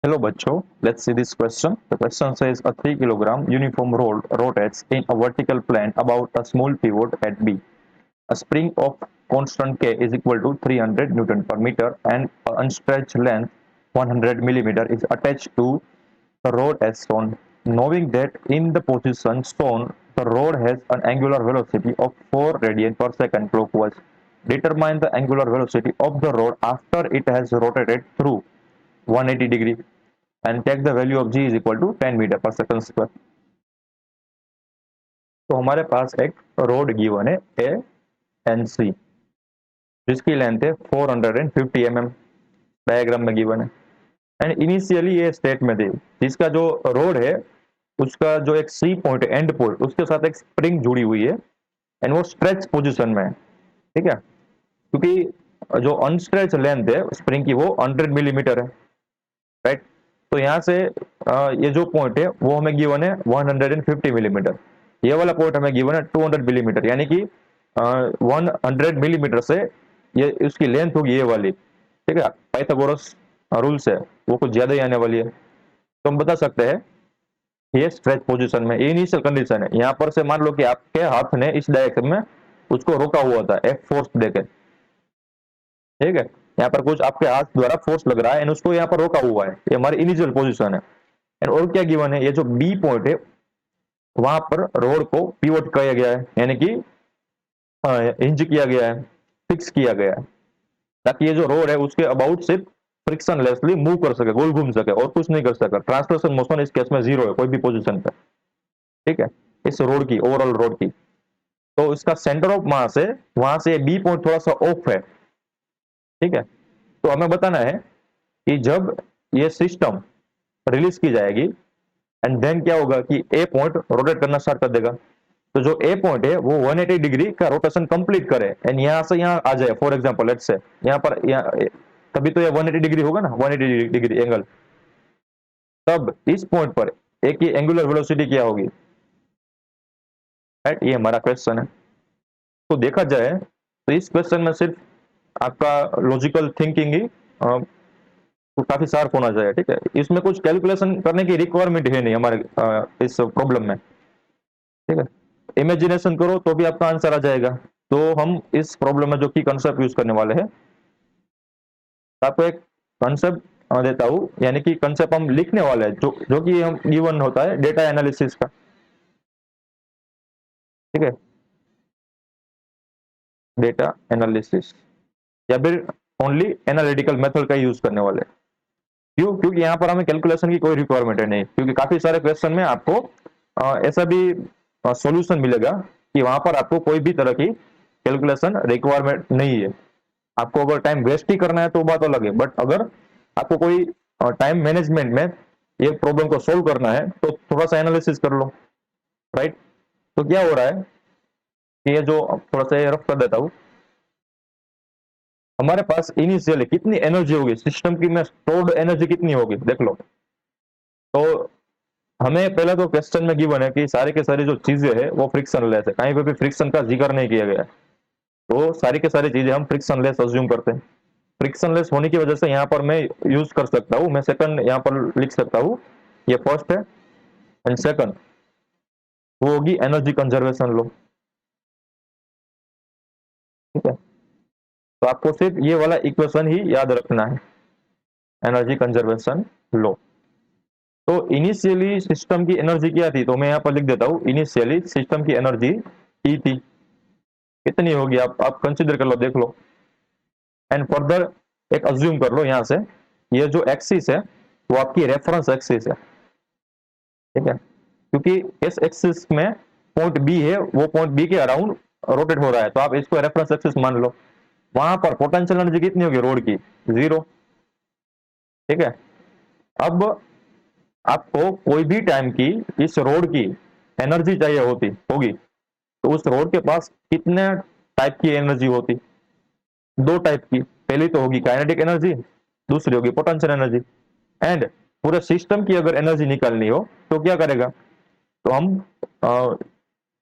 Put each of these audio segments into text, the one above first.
Hello, Bacho. Let's see this question. The question says a 3 kilogram uniform rod rotates in a vertical plane about a small pivot at B. A spring of constant K is equal to 300 Newton per meter and an unstretched length 100 millimeter is attached to the rod as shown. Knowing that in the position shown, the rod has an angular velocity of 4 radian per second clockwise. Determine the angular velocity of the rod after it has rotated through 180 degree and take the value of g is equal to 10 metre per second square. तो हमारे पास एक road given है A N C जिसकी length है 450 mm diagram में given है and initially ये state में थी जिसका जो रोड है उसका जो एक सी पॉइंट एंड पॉइंट उसके साथ एक स्प्रिंग जुड़ी हुई है एंड वो स्ट्रेच पोजीशन में है। ठीक है, क्योंकि जो अनस्ट्रेच लेंथ है स्प्रिंग की वो 100 मिलीमीटर है, राइट। तो यहाँ से ये जो पॉइंट है वो हमें गिवन है 150 मिलीमीटर, ये वाला पॉइंट हमें गिवन है 200 मिलीमीटर, यानी कि 100 मिलीमीटर से ये उसकी लेंथ होगी ये वाली। ठीक है, पाइथागोरस रूल से वो कुछ ज्यादा ही आने वाली है, तो हम बता सकते हैं ये स्ट्रेच पोजीशन में इनिशियल कंडीशन है। यहाँ पर से मान लो कि आपके हाथ ने इस डायरेक्शन में उसको रोका हुआ था एफ फोर्स देके, ठीक है, यहाँ पर कुछ आपके हाथ द्वारा फोर्स लग रहा है एंड उसको यहाँ पर रोका हुआ है, ये हमारी इनिशियल पोजीशन है। एंड और क्या गिवन है, ये जो बी पॉइंट है वहां पर रोड को पिवट किया गया है, यानी कि हिंज किया गया है, फिक्स किया गया है, ताकि ये जो रोड है उसके अबाउट सिर्फ फ्रिक्शनलेसली मूव कर सके, गोल घूम सके और कुछ नहीं कर सके। ट्रांसलेशन मोशन इस केस में जीरो है कोई भी पोजीशन पे। ठीक है, इस रोड की ओवरऑल रोड की, तो इसका सेंटर ऑफ मास है वहां से बी पॉइंट थोड़ा सा ऑफ है। ठीक है, तो हमें बताना है कि जब ये सिस्टम रिलीज की जाएगी एंड देन क्या होगा कि ए पॉइंट रोटेट करना स्टार्ट कर देगा। तो जो ए पॉइंट है वो 180 डिग्री का रोटेशन कंप्लीट करे एंड यहां से यहां आ जाए, फॉर एग्जांपल लेट्स से यहां पर तभी तो ये 180 डिग्री होगा ना, 180 डिग्री एंगल। तब इस पॉइंट पर ए की एंगुलर वेलोसिटी क्या होगी, राइट, ये हमारा क्वेश्चन है। तो देखा जाए तो इस क्वेश्चन में सिर्फ आपका लॉजिकल थिंकिंग ही तो काफी शार्प होना चाहिए। ठीक है, इसमें कुछ कैलकुलेशन करने की रिक्वायरमेंट है नहीं हमारे इस प्रॉब्लम में। ठीक है, इमेजिनेशन करो तो भी आपका आंसर आ जाएगा। तो हम इस प्रॉब्लम में जो की कंसेप्ट यूज करने वाले हैं, आपको एक कंसेप्ट देता हूं, यानी कि कंसेप्ट हम लिखने वाले हैं जो कि हम गिवन होता है डेटा एनालिसिस का। ठीक है, डेटा एनालिसिस या फिर ओनली एनालिटिकल मेथड का यूज करने वाले। क्यों? क्योंकि यहाँ पर हमें कैलकुलेशन की कोई रिक्वायरमेंट है नहीं, क्योंकि काफी सारे क्वेश्चन में आपको ऐसा भी सॉल्यूशन मिलेगा कि वहां पर आपको कोई भी तरह की कैलकुलेशन रिक्वायरमेंट नहीं है। आपको अगर टाइम वेस्ट ही करना है तो बात अलग है, बट अगर आपको कोई टाइम मैनेजमेंट में ये प्रॉब्लम को सोल्व करना है तो थोड़ा सा एनालिसिस कर लो, राइट। तो क्या हो रहा है कि ये जो थोड़ा सा रफ कर देता हूँ, हमारे पास इनिशियली कितनी एनर्जी होगी सिस्टम की में स्टोर्ड एनर्जी कितनी होगी देख लो। तो हमें पहले तो क्वेश्चन में गिवन है कि सारी के सारी जो चीजें है वो फ्रिक्शनलेस है, कहीं पे भी फ्रिक्शन का जिक्र नहीं किया गया है, तो सारी के सारी चीजें हम फ्रिक्शनलेस अज्यूम करते हैं। फ्रिक्शनलेस होने की वजह से यहाँ पर मैं यूज कर सकता हूँ, मैं सेकंड यहाँ पर लिख सकता हूँ, ये फर्स्ट है एंड सेकंड वो होगी एनर्जी कंजर्वेशन लो। ठीक है, तो आपको सिर्फ ये वाला इक्वेशन ही याद रखना है, एनर्जी कंजर्वेशन लो। तो इनिशियली सिस्टम की एनर्जी क्या थी, तो मैं यहाँ पर लिख देता हूँ, इनिशियली सिस्टम की एनर्जी ई थी, कितनी होगी आप कंसिडर कर लो, देख लो एंड फर्दर एक अज्यूम कर लो यहाँ से, ये जो एक्सिस है वो आपकी रेफरेंस एक्सिस है। ठीक है, क्योंकि इस एक्सिस में पॉइंट बी है, वो पॉइंट बी के अराउंड रोटेट हो रहा है, तो आप इसको रेफरेंस एक्सिस मान लो। वहां पर पोटेंशियल एनर्जी कितनी होगी रोड की, जीरो। ठीक है, अब आपको कोई भी टाइम की इस रोड की एनर्जी चाहिए होती होगी, तो उस रोड के पास कितने टाइप की एनर्जी होती, दो टाइप की, पहली तो होगी काइनेटिक एनर्जी, दूसरी होगी पोटेंशियल एनर्जी। एंड पूरे सिस्टम की अगर एनर्जी निकालनी हो तो क्या करेगा, तो हम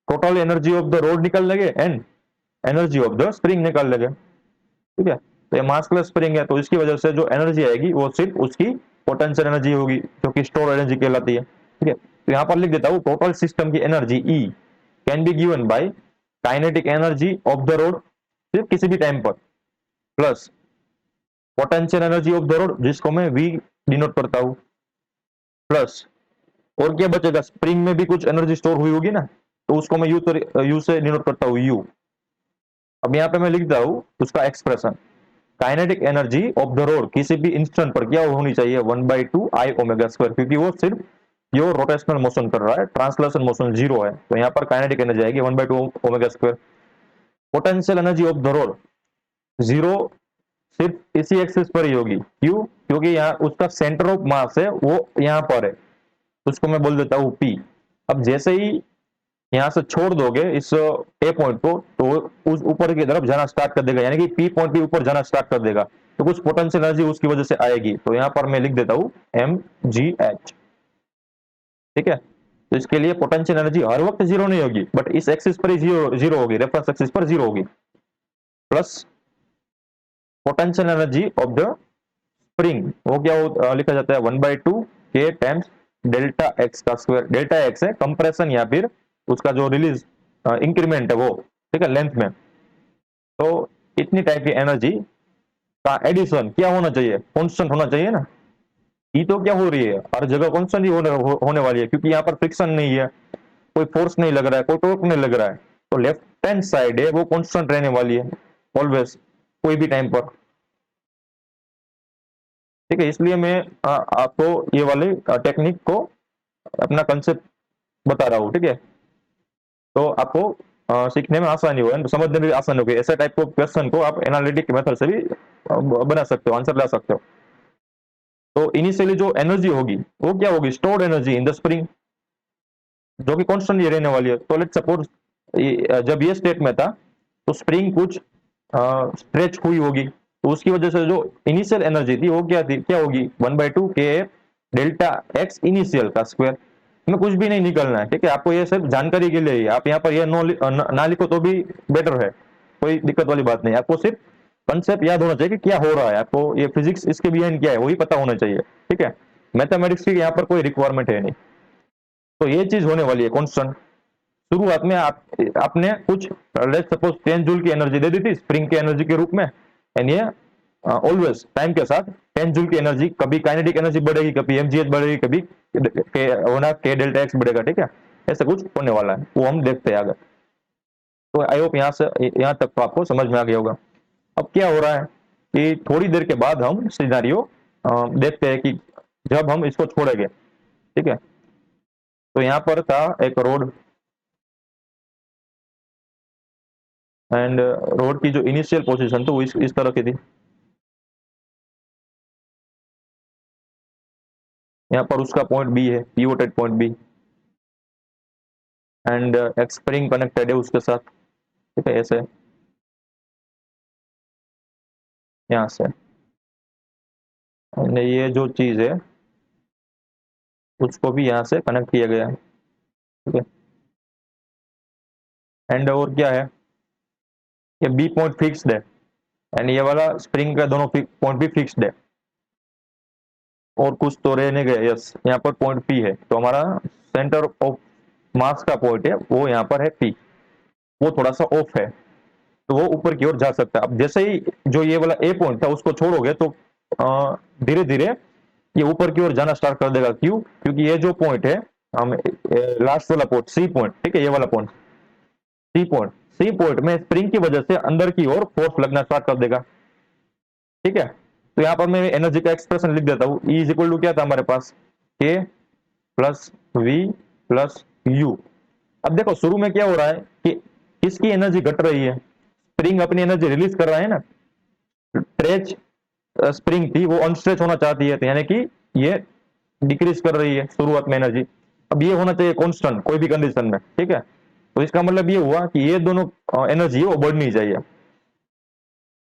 total energy of the road निकाल लेंगे and energy of the spring निकाल लेंगे। ठीक है, तो ये मासलेस स्प्रिंग है तो इसकी वजह से जो एनर्जी आएगी वो सिर्फ उसकी पोटेंशियल एनर्जी होगी जो कि स्टोर एनर्जी कहलाती है, ठीक है। तो यहाँ पर लिख देता हूँ टोटल सिस्टम की energy E can be given by kinetic energy of the road सिर्फ किसी भी टाइम पर, plus potential energy of the road जिसको मैं वी डिनोट करता हूँ, प्लस और क्या बचेगा, स्प्रिंग में भी कुछ एनर्जी स्टोर हुई होगी ना, तो उसको मैं यू से डिनोट करता हूँ यू। अब यहाँ पे मैं लिखता हूँ उसका expression, kinetic energy of the road किसी भी इंस्टेंट पर क्या होनी चाहिए 1/2 आई ओमेगा स्क्वायर, क्योंकि वो सिर्फ यो रोटेशनल मोशन कर रहा है, ट्रांसलेशन मोशन जीरो है, तो यहाँ पर काइनेटिक एनर्जी आएगी 1/2 omega square. Potential energy of the road zero सिर्फ इसी एक्सिस पर ही होगी, क्यों, क्योंकि यहाँ उसका सेंटर ऑफ मास है वो यहाँ पर है, उसको मैं बोल देता हूँ पी। अब जैसे ही यहाँ से छोड़ दोगे इस ए पॉइंट को, तो उस ऊपर की तरफ जाना स्टार्ट कर देगा, यानी कि पी पॉइंट भी ऊपर जाना स्टार्ट कर देगा, तो कुछ पोटेंशियल एनर्जी उसकी वजह से आएगी, तो यहाँ पर मैं लिख देता हूँ mgh, ठीक है। तो इसके लिए पोटेंशियल एनर्जी हर वक्त जीरो नहीं होगी, बट इस एक्सिस पर ही जीरो होगी, रेफरेंस एक्सिस पर जीरो होगी, plus potential energy of the spring वो क्या लिखा जाता है 1/2 के टाइम्स डेल्टा एक्स का स्क्वायर। डेल्टा एक्स है कंप्रेशन या फिर उसका जो रिलीज इंक्रीमेंट है वो, ठीक है, लेंथ में। तो इतनी टाइप की एनर्जी का एडिशन क्या होना चाहिए, कांस्टेंट होना चाहिए ना। ई तो क्या हो रही है, हर जगह कांस्टेंट ही होने वाली है, क्योंकि यहाँ पर फ्रिक्शन नहीं है, कोई फोर्स नहीं लग रहा है, कोई टॉर्क नहीं लग रहा है, तो लेफ्ट हैंड साइड है वो कांस्टेंट रहने वाली है ऑलवेज, कोई भी टाइम पर, ठीक है। इसलिए मैं आपको ये वाले टेक्निक को अपना कंसेप्ट बता रहा हूँ, ठीक है। तो आपको सीखने में आसानी हो, समझने में भी आसानी होगी। ऐसे टाइप को क्वेश्चन को आप एनालिटिक मेथड से भी बना सकते हो, आंसर ला सकते हो। तो इनिशियली जो एनर्जी होगी वो क्या होगी, stored energy in the spring, जो कि कांस्टेंट रहने वाली है। तो लेट्स सपोज जब ये स्टेट में था तो स्प्रिंग कुछ स्ट्रेच हुई होगी, तो उसकी वजह से जो इनिशियल एनर्जी थी वो क्या थी, क्या होगी 1/2 के डेल्टा एक्स इनिशियल का स्क्वायर। में कुछ भी नहीं निकलना है, ठीक है। आपको ये सिर्फ जानकारी के लिए ही, आप यहाँ पर ये ना लिखो तो भी बेटर है, कोई दिक्कत वाली बात नहीं। आपको सिर्फ कंसेप्ट याद होना चाहिए कि क्या हो रहा है, आपको ये फिजिक्स इसके बिहाइंड क्या है वही पता होना चाहिए, ठीक है। मैथमेटिक्स की यहाँ पर कोई रिक्वायरमेंट है नहीं। तो ये चीज होने वाली है कांस्टेंट। शुरुआत में आपने कुछ लेट्स सपोज 10 जूल की एनर्जी दे दी थी स्प्रिंग की एनर्जी के रूप में, एंड ये ऑलवेज टाइम के साथ 10 जूल की एनर्जी, कभी काइनेटिक एनर्जी बढ़ेगी, कभी एमजीएच बढ़ेगी, कभी के डेल्टा एक्स बढ़ेगा, ठीक है। ऐसा कुछ होने वाला है, वो हम देखते हैं आगे। तो आई होप यहाँ से यहाँ तक तो आपको समझ में आ गया होगा। अब क्या हो रहा है कि थोड़ी देर के बाद हम सिनेरियो देखते हैं कि जब हम इसको छोड़ेंगे, ठीक है। तो यहाँ पर था एक रोड, एंड रोड की जो इनिशियल पोजीशन थी वो इस तरह की थी। यहाँ पर उसका पॉइंट बी है, पिवोटेड पॉइंट बी, एंड एक स्प्रिंग कनेक्टेड है उसके साथ, ठीक है, ऐसे यहाँ से। एंड ये जो चीज है उसको भी यहाँ से कनेक्ट किया गया है, ठीक है। एंड और क्या है, ये बी पॉइंट फिक्स्ड है, एंड ये वाला स्प्रिंग का दोनों पॉइंट भी फिक्स्ड है, और कुछ तो रहने गए, यस, यहाँ पर पॉइंट पी है, तो हमारा सेंटर ऑफ मास का पॉइंट है वो यहाँ पर है पी, वो थोड़ा सा ऑफ है, तो वो ऊपर की ओर जा सकता है। अब जैसे ही जो ये वाला ए पॉइंट था उसको छोड़ोगे तो धीरे धीरे ये ऊपर की ओर जाना स्टार्ट कर देगा, क्यों, क्योंकि ये जो पॉइंट है हम लास्ट वाला पॉइंट सी पॉइंट, ठीक है, ये वाला पॉइंट सी पॉइंट में स्प्रिंग की वजह से अंदर की ओर फोर्स लगना स्टार्ट कर देगा, ठीक है। तो यहाँ पर मैं एनर्जी का एक्सप्रेशन लिख देता हूँ, E इज इक्वल टू क्या था हमारे पास, K plus V plus U। अब देखो शुरू में क्या हो रहा है कि किसकी एनर्जी घट रही है, स्प्रिंग अपनी एनर्जी रिलीज कर रहा है ना, स्ट्रेच स्प्रिंग थी वो अनस्ट्रेच होना चाहती है, तो यानी कि ये डिक्रीज कर रही है शुरुआत में एनर्जी। अब ये होना चाहिए कांस्टेंट कोई भी कंडीशन में, ठीक है। तो इसका मतलब ये हुआ कि ये दोनों एनर्जी वो बढ़नी चाहिए,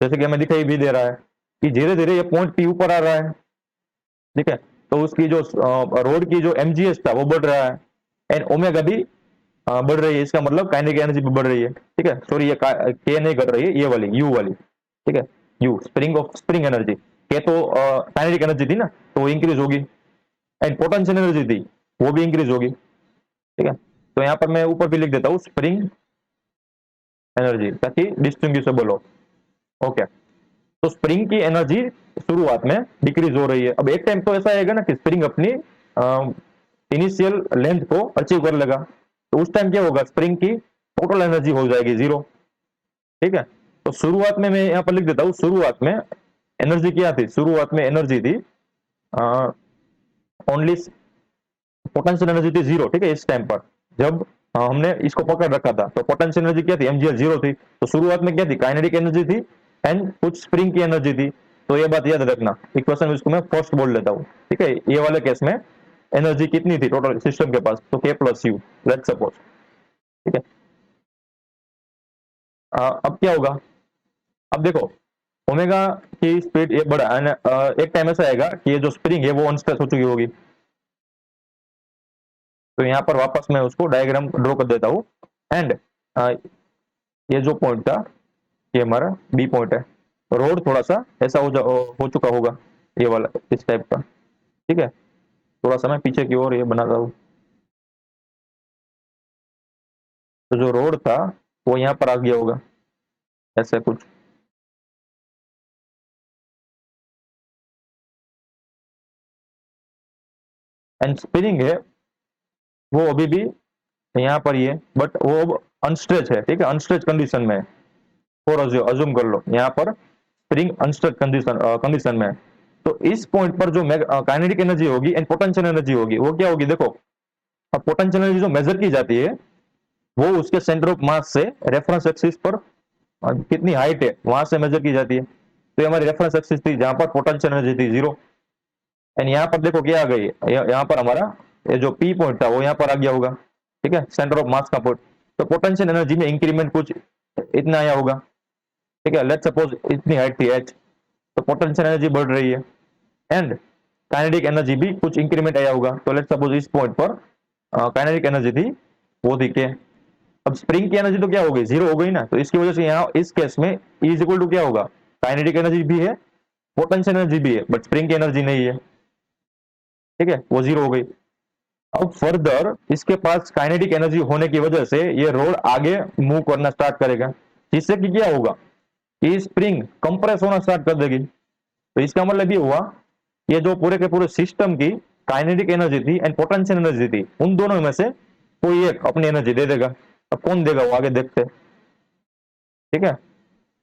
जैसे कि हमें दिखाई भी दे रहा है कि धीरे धीरे ये पॉइंट पी ऊपर आ रहा है, ठीक है। तो उसकी जो रोड की जो एमजीएस था वो बढ़ रहा है, एंड ओमेगा भी बढ़ रही है, इसका मतलब काइनेटिक एनर्जी भी बढ़ रही है, ठीक है। सॉरी ये के नहीं घट रही है, ये वाली यू वाली, ठीक है, you spring of spring energy. के तो काइनेटिक एनर्जी थी ना, तो वो इंक्रीज होगी, एंड पोटेंशियल एनर्जी थी वो भी इंक्रीज होगी। ठीक है, तो यहाँ पर मैं ऊपर भी लिख देता हूँ स्प्रिंग एनर्जी, ताकि डिस्टिंग्विशेबल हो। ओके, तो स्प्रिंग की एनर्जी शुरुआत में डिक्रीज हो रही है। अब एक टाइम तो ऐसा आएगा ना कि स्प्रिंग अपनी इनिशियल लेंथ को अचीव कर लेगा, तो उस टाइम क्या होगा, स्प्रिंग की टोटल एनर्जी हो जाएगी 0। ठीक है, तो शुरुआत में मैं यहाँ पर लिख देता हूँ, शुरुआत में एनर्जी क्या थी, शुरुआत में एनर्जी थी ओनली पोटेंशियल एनर्जी थी 0। ठीक है, इस टाइम पर जब हमने इसको पकड़ रखा था, तो पोटेंशियल एनर्जी क्या थी, mgl 0 थी। तो शुरुआत में क्या थी, काइनेटिक एनर्जी थी एंड कुछ स्प्रिंग की एनर्जी थी। तो ये बात याद रखना, इक्वेशन इसको मैं फर्स्ट बोल लेता हूँ। ठीक है, ये वाले केस में एनर्जी कितनी थी टोटल सिस्टम के पास, तो k plus you, let's suppose. ठीक है, अब क्या होगा, अब देखो ओमेगा की स्पीड ये बढ़ा, एक टाइम ऐसा आएगा कि ये जो स्प्रिंग है वो अनस्ट्रेच हो चुकी होगी। तो यहाँ पर वापस मैं उसको डायग्राम ड्रॉ कर देता हूँ, एंड ये जो पॉइंट था ये हमारा बी पॉइंट है, रोड थोड़ा सा ऐसा हो चुका होगा, ये वाला इस टाइप का। ठीक है, थोड़ा सा मैं पीछे की ओर ये बनाता हूँ, तो जो रोड था वो यहाँ पर आ गया होगा, ऐसे कुछ। एंड स्पिनिंग है वो अभी भी यहाँ पर ही है, बट वो अब अनस्ट्रेच है। ठीक है, अनस्ट्रेच कंडीशन में, फॉर अज्यूम कर लो यहाँ पर स्प्रिंग अनस्ट्रेच कंडीशन में है। तो इस पॉइंट पर जो काइनेटिक एनर्जी होगी एंड पोटेंशियल एनर्जी होगी वो क्या होगी, देखो अब पोटेंशियल एनर्जी जो मेजर की जाती है वो उसके सेंटर ऑफ मास से रेफरेंस एक्सिस पर कितनी हाइट है वहां से मेजर की जाती है। तो ये हमारी रेफरेंस एक्सिस थी जहां पर पोटेंशियल एनर्जी थी 0, एंड यहाँ पर देखो क्या आ गई, यहाँ पर हमारा ये जो पी पॉइंट था वो यहाँ पर आ गया होगा। ठीक है, सेंटर ऑफ मास का पॉइंट। तो पोटेंशियल एनर्जी में इंक्रीमेंट कुछ इतना आया होगा। ठीक है, लेट्स सपोज इतनी हाइट थी h, तो पोटेंशियल एनर्जी बढ़ रही है, एंड काइनेटिक एनर्जी भी कुछ इंक्रीमेंट आया होगा। तो लेट्स सपोज इस पॉइंट पर काइनेटिक एनर्जी थी वो थी के। अब स्प्रिंग की एनर्जी तो क्या हो गई, 0 हो गई ना, तो इसकी वजह से यहाँ इस केस में E इज इक्वल टू क्या होगा, काइनेटिक एनर्जी भी है, पोटेंशियल एनर्जी भी है, बट स्प्रिंग की एनर्जी नहीं है। ठीक है, वो 0 हो गई। अब फर्दर इसके पास काइनेटिक एनर्जी होने की वजह से ये रोड आगे मूव करना स्टार्ट करेगा, जिससे कि क्या होगा, ये स्प्रिंग कंप्रेस होना स्टार्ट कर देगी। तो इसका मतलब ये हुआ, ये जो पूरे के पूरे सिस्टम की काइनेटिक एनर्जी थी एंड पोटेंशियल एनर्जी थी, उन दोनों में से कोई एक अपनी एनर्जी दे देगा। अब कौन देगा वो आगे देखते हैं। ठीक है,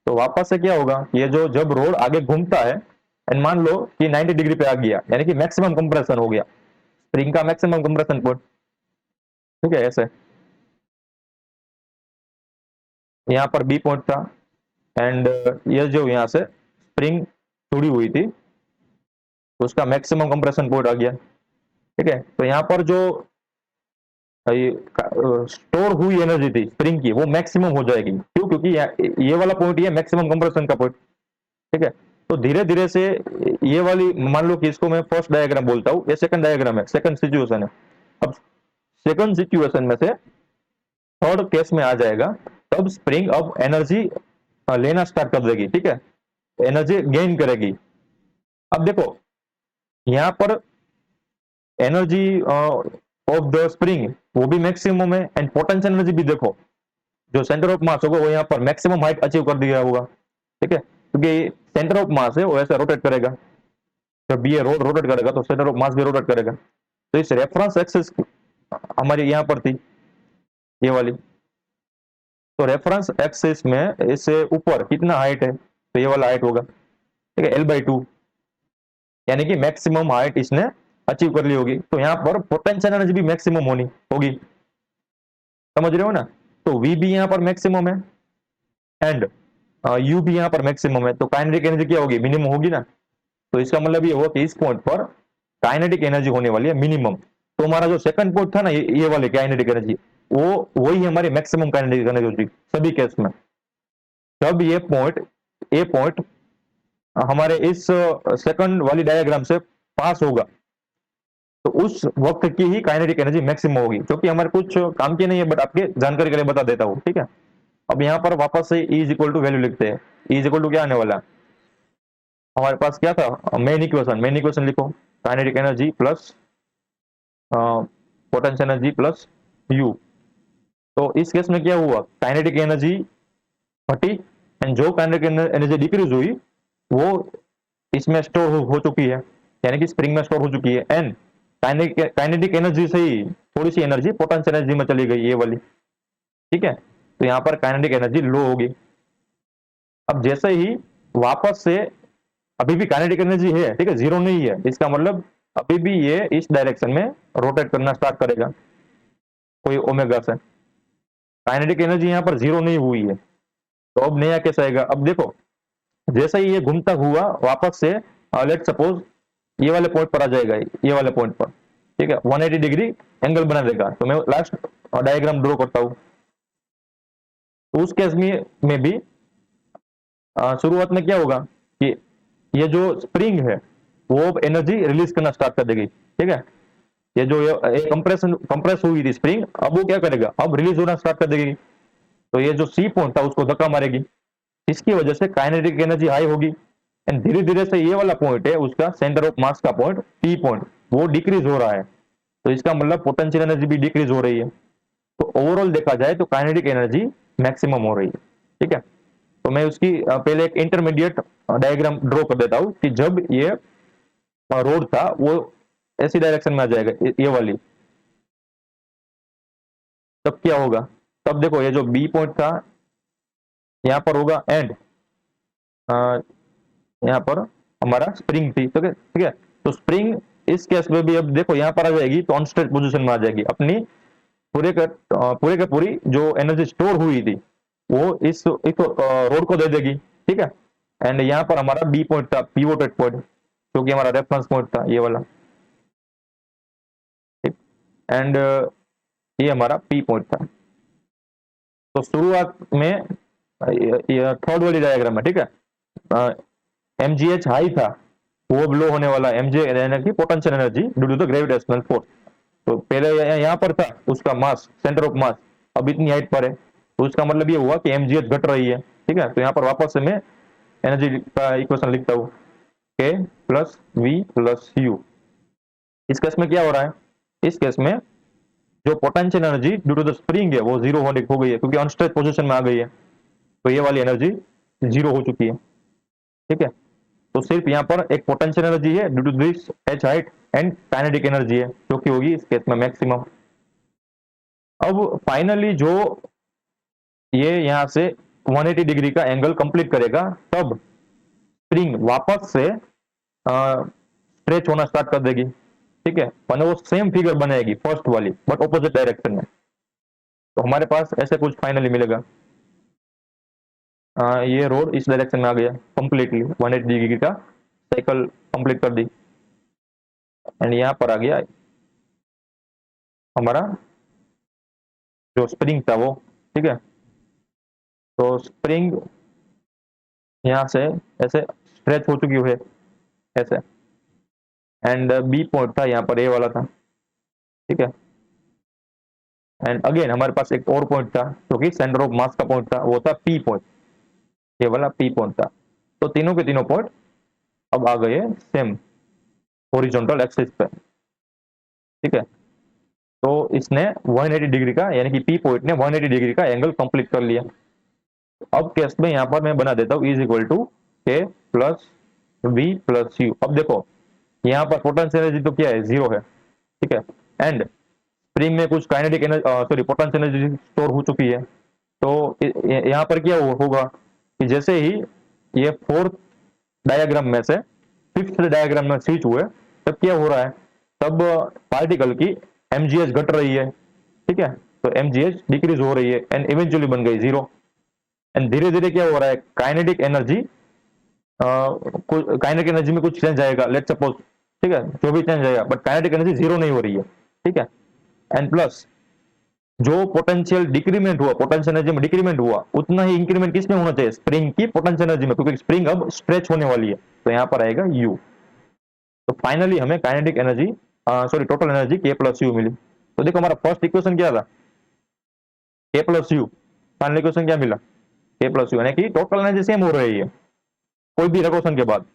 तो वापस से क्या होगा, ये जो जब रोड आगे घूमता है एंड मान लो कि 90 डिग्री पे आ गया, यानी कि मैक्सिमम कंप्रेशन हो गया, स्प्रिंग का मैक्सिमम कंप्रेशन पॉइंट। ठीक है, ऐसे यहाँ पर बी पॉइंट था, एंड ये जो यहाँ से स्प्रिंग जुड़ी हुई थी तो उसका मैक्सिमम कंप्रेशन पॉइंट आ गया। ठीक है, तो यहाँ पर जो स्टोर हुई एनर्जी थी स्प्रिंग की वो मैक्सिमम हो जाएगी। क्यों, क्योंकि ये वाला पॉइंट ये मैक्सिमम कंप्रेशन का पॉइंट। ठीक है, तो धीरे धीरे से ये वाली, मान लो कि इसको मैं फर्स्ट डायग्राम बोलता हूँ, ये सेकंड डायग्राम है, सेकंड सिचुएशन है। अब सेकंड सिचुएशन में से थर्ड केस में आ जाएगा, तब स्प्रिंग अब एनर्जी लेना स्टार्ट कर देगी। ठीक है, एनर्जी गेन करेगी। अब देखो यहाँ पर एनर्जी ऑफ द स्प्रिंग वो भी मैक्सिमम है, एंड पोटेंशियल एनर्जी भी देखो, जो सेंटर ऑफ मास होगा वो यहाँ पर मैक्सिमम हाइट अचीव कर दिया होगा। ठीक है, क्योंकि सेंटर ऑफ मास है वो ऐसा रोटेट करेगा, जब ये रोड रोटेट करेगा तो सेंटर ऑफ मास भी रोटेट करेगा। तो इस रेफरेंस एक्सिस हमारी यहाँ पर थी ये वाली, तो रेफरेंस एक्सिस में इससे ऊपर कितना हाइट है, तो ये वाला हाइट होगा। ठीक है, L/2, यानी कि मैक्सिमम हाइट इसने अचीव कर ली होगी। तो यहाँ पर पोटेंशियल एनर्जी भी मैक्सिमम होनी होगी, समझ रहे हो ना। तो V भी यहाँ पर मैक्सिमम है, एंड U भी यहाँ पर मैक्सिमम है, तो काइनेटिक एनर्जी क्या होगी, मिनिमम होगी ना। तो इसका मतलब ये हुआ कि इस पॉइंट पर काइनेटिक एनर्जी होने वाली है मिनिमम। तो हमारा जो सेकंड पॉइंट था ना, ये वाले काइनेटिक एनर्जी, वो वही हमारी मैक्सिमम काइनेटिक एनर्जी सभी केस में। जब ये पॉइंट हमारे इस सेकंड वाली डायग्राम से पास होगा, तो उस वक्त की ही काइनेटिक एनर्जी मैक्सिमम होगी, जो कि हमारे कुछ काम की नहीं है, बट आपके जानकारी के लिए बता देता हूँ। ठीक है, अब यहाँ पर वापस से E is equal to value लिखते हैं। E इज इक्वल टू क्या आने वाला, हमारे पास क्या था, मेन इक्वेशन लिखो, kinetic energy plus potential energy plus you. तो इस केस में क्या हुआ, काइनेटिक एनर्जी घटी एंड जो काइनेटिक एनर्जी डिक्रीज हुई वो इसमें स्टोर हो चुकी है, यानी कि स्प्रिंग में स्टोर हो चुकी है। एंड काइनेटिक एनर्जी से ही थोड़ी सी एनर्जी पोटेंशियल एनर्जी में चली गई, ये वाली। ठीक है, तो यहाँ पर काइनेटिक एनर्जी लो होगी। अब जैसे ही वापस से, अभी भी काइनेटिक एनर्जी है, ठीक है, जीरो नहीं है, इसका मतलब अभी भी ये इस डायरेक्शन में रोटेट करना स्टार्ट करेगा कोई ओमेगा से। काइनेटिक एनर्जी यहाँ पर जीरो नहीं हुई है, तो अब नया कैसे आएगा, अब देखो जैसे ही ये घूमता हुआ वापस से लेट सपोज ये वाले पॉइंट पर आ जाएगा, ये वाले पॉइंट पर, ठीक है, 180 डिग्री एंगल बना देगा। तो मैं लास्ट डायग्राम ड्रॉ करता हूं। तो उस केस में भी शुरुआत में क्या होगा कि ये जो स्प्रिंग है वो एनर्जी रिलीज करना स्टार्ट कर देगी। ठीक है, ये जो कंप्रेस हुई थी स्प्रिंग, अब वो क्या करेगा, अब रिलीज होना स्टार्ट कर देगी। तो ये जो सी पॉइंट था उसको धक्का मारेगी, इसकी वजह से काइनेटिक एनर्जी हाई होगी। एंड धीरे धीरे से ये वाला पॉइंट है उसका सेंटर ऑफ मास का पॉइंट, पी पॉइंट, वो डिक्रीज हो रहा है। तो इसका मतलब पोटेंशियल एनर्जी भी डिक्रीज हो रही है। तो ओवरऑल देखा जाए तो काइनेटिक एनर्जी मैक्सिमम हो रही है। ठीक है, तो मैं उसकी पहले एक इंटरमीडिएट डायग्राम ड्रॉ कर देता हूं कि जब ये रोड था वो ऐसी डायरेक्शन में आ जाएगा, ये वाली, तब क्या होगा, तब देखो ये जो बी पॉइंट था यहाँ पर होगा एंड यहाँ पर हमारा स्प्रिंग थी। ठीक है, ठीक है, तो स्प्रिंग इस केस में भी अब देखो यहाँ पर आ जाएगी तो अनस्टेट पोजीशन में आ जाएगी, अपनी पूरे का पूरी जो एनर्जी स्टोर हुई थी वो इस रोड को दे देगी। ठीक है, एंड यहाँ पर हमारा बी पॉइंट था, पिवोटेड पॉइंट, जो कि हमारा रेफरेंस पॉइंट था, ये वाला। ठीक, एंड ये हमारा पी पॉइंट था। तो शुरुआत में ये थर्ड वाली डायग्राम है। ठीक है, एमजीएच हाई था, वो लो होने वाला, एमजे यानी कि potential energy due to the gravitational force. तो पहले यहाँ पर था उसका मास, सेंटर ऑफ मास, अब इतनी हाइट पर है, तो उसका मतलब ये हुआ कि एमजीएच घट रही है। ठीक है, तो यहाँ पर वापस से मैं एनर्जी का इक्वेशन लिखता हूँ, K plus V plus U. इस केस में क्या हो रहा है, इस केस में जो potential energy due to the spring है वो जीरो होने हो गई है, क्योंकि अनस्ट्रेच पोजीशन में आ गई है। तो ये वाली एनर्जी जीरो हो चुकी है। ठीक है, तो सिर्फ यहाँ पर एक पोटेंशियल एनर्जी है due to this H height and kinetic energy है जो कि होगी इस केस में मैक्सिमम। अब फाइनली जो ये यहाँ से 180 डिग्री का एंगल कंप्लीट करेगा, तब स्प्रिंग वापस से स्ट्रेच होना स्टार्ट कर देगी। ठीक है, मैंने वो सेम फिगर बनाएगी फर्स्ट वाली, बट ऑपोजिट डायरेक्शन में। तो हमारे पास ऐसे कुछ फाइनली मिलेगा। ये रोड इस डायरेक्शन में आ गया कंप्लीटली, 180 डिग्री का साइकिल कंप्लीट कर दी, एंड यहाँ पर आ गया हमारा जो स्प्रिंग था वो। ठीक है, तो स्प्रिंग यहाँ से ऐसे स्ट्रेच हो चुकी है ऐसे, एंड बी पॉइंट था यहाँ पर, ए वाला था। ठीक है, एंड अगेन हमारे पास एक और पॉइंट था जो कि सेंटर ऑफ मास का पॉइंट था, वो था पी पॉइंट, ये वाला पी पॉइंट था। तो तीनों के तीनों पॉइंट अब आ गए सेम हॉरिजॉन्टल एक्सिस पे। ठीक है, तो इसने 180 डिग्री का, यानी कि पी पॉइंट ने 180 डिग्री का एंगल कंप्लीट कर लिया। अब केस में यहाँ पर मैं बना देता हूँ इज इक्वल टू के प्लस वी प्लस यू। अब देखो यहाँ पर पोटेंशियल एनर्जी तो क्या है, जीरो है। ठीक है, एंड स्प्रिंग में कुछ kinetic energy, sorry, potential energy store हो चुकी है। तो यहाँ पर क्या होगा कि जैसे ही ये फोर्थ डायग्राम में से फिफ्थ डायग्राम में स्विच हुए, तब क्या हो रहा है, तब पार्टिकल की एमजीएच घट रही है। ठीक है, तो एमजीएच डिक्रीज हो रही है एंड इवेंचुअली बन गई जीरो। एंड धीरे धीरे क्या हो रहा है, काइनेटिक एनर्जी, काइनेटिक एनर्जी में कुछ चेंज आएगा, लेट सपोज। ठीक है, जो भी चेंज आएगा, बट काइनेटिक एनर्जी जीरो नहीं हो रही है। ठीक है, एंड प्लस जो पोटेंशियल डिक्रीमेंट हुआ, पोटेंशियल एनर्जी में डिक्रीमेंट हुआ, उतना ही इंक्रीमेंट किसमें होना चाहिए, स्प्रिंग की पोटेंशियल एनर्जी में, क्योंकि स्प्रिंग अब स्ट्रेच होने वाली है। तो यहाँ पर आएगा यू। तो फाइनली हमें kinetic energy, sorry, total energy के प्लस यू मिली। तो देखो हमारा फर्स्ट इक्वेशन क्या था, के प्लस यू। फाइनल इक्वेशन क्या मिला, के प्लस यू, यानी कि टोटल एनर्जी सेम हो रही है कोई भी इक्वेशन के बाद।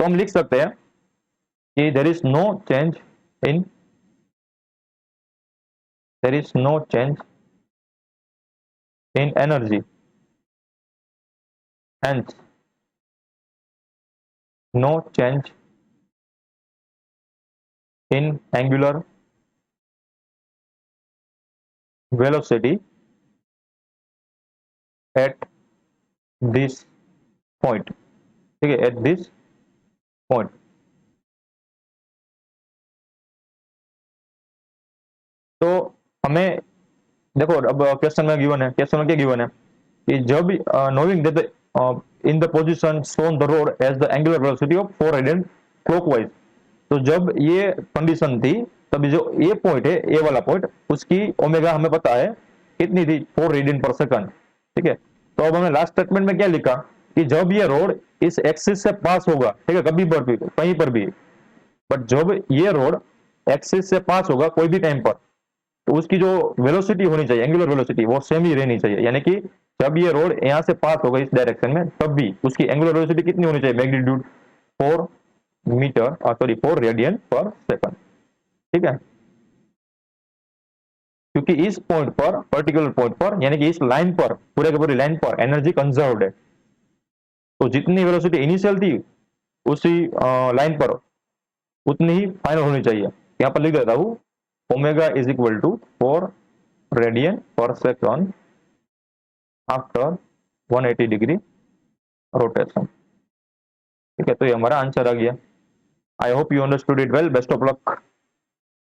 तो हम लिख सकते हैं कि there is no change in there is no change in energy, hence no change in angular velocity at this point, ठीक है, at this point। तो हमें देखो, अब क्वेश्चन में गिवन है, क्वेश्चन में क्या गिवन है कि जब knowing that in the position shown the rod as the angular velocity of 4 radian clockwise, तो जब ये कंडीशन थी तभी जो ये पॉइंट है, ये वाला पॉइंट, उसकी ओमेगा हमें पता है कितनी थी, 4 रेडियन पर सेकंड, ठीक है। तो अब हमने लास्ट स्टेटमेंट में क्या लिखा कि जब ये रोड इस एक्सिस से पास होगा, ठीक है, कभी पर भी कहीं पर भी, बट जब ये रोड एक्सिस से पास होगा कोई भी टाइम पर, तो उसकी जो वेलोसिटी होनी चाहिए, एंगुलर वेलोसिटी, वो सेम ही रहनी चाहिए। यानी कि जब ये रोड यहां से पास होगा इस डायरेक्शन में, तब भी उसकी एंगुलर वेलोसिटी कितनी होनी चाहिए, magnitude 4 metre, sorry 4 radian per second, ठीक है। क्योंकि इस पॉइंट पर, पर्टिकुलर पॉइंट पर, यानी कि इस लाइन पर, पूरे के पूरी लाइन पर एनर्जी कंजर्व्ड है, तो जितनी वेलोसिटी इनिशियल थी उसी लाइन पर उतनी ही फाइनल होनी चाहिए। यहां पर लिख देता हूं, omega is equal to 4 radian per second after 180 degree rotation, ठीक है। तो ये हमारा आंसर आ गया। I hope you understood it well, best of luck.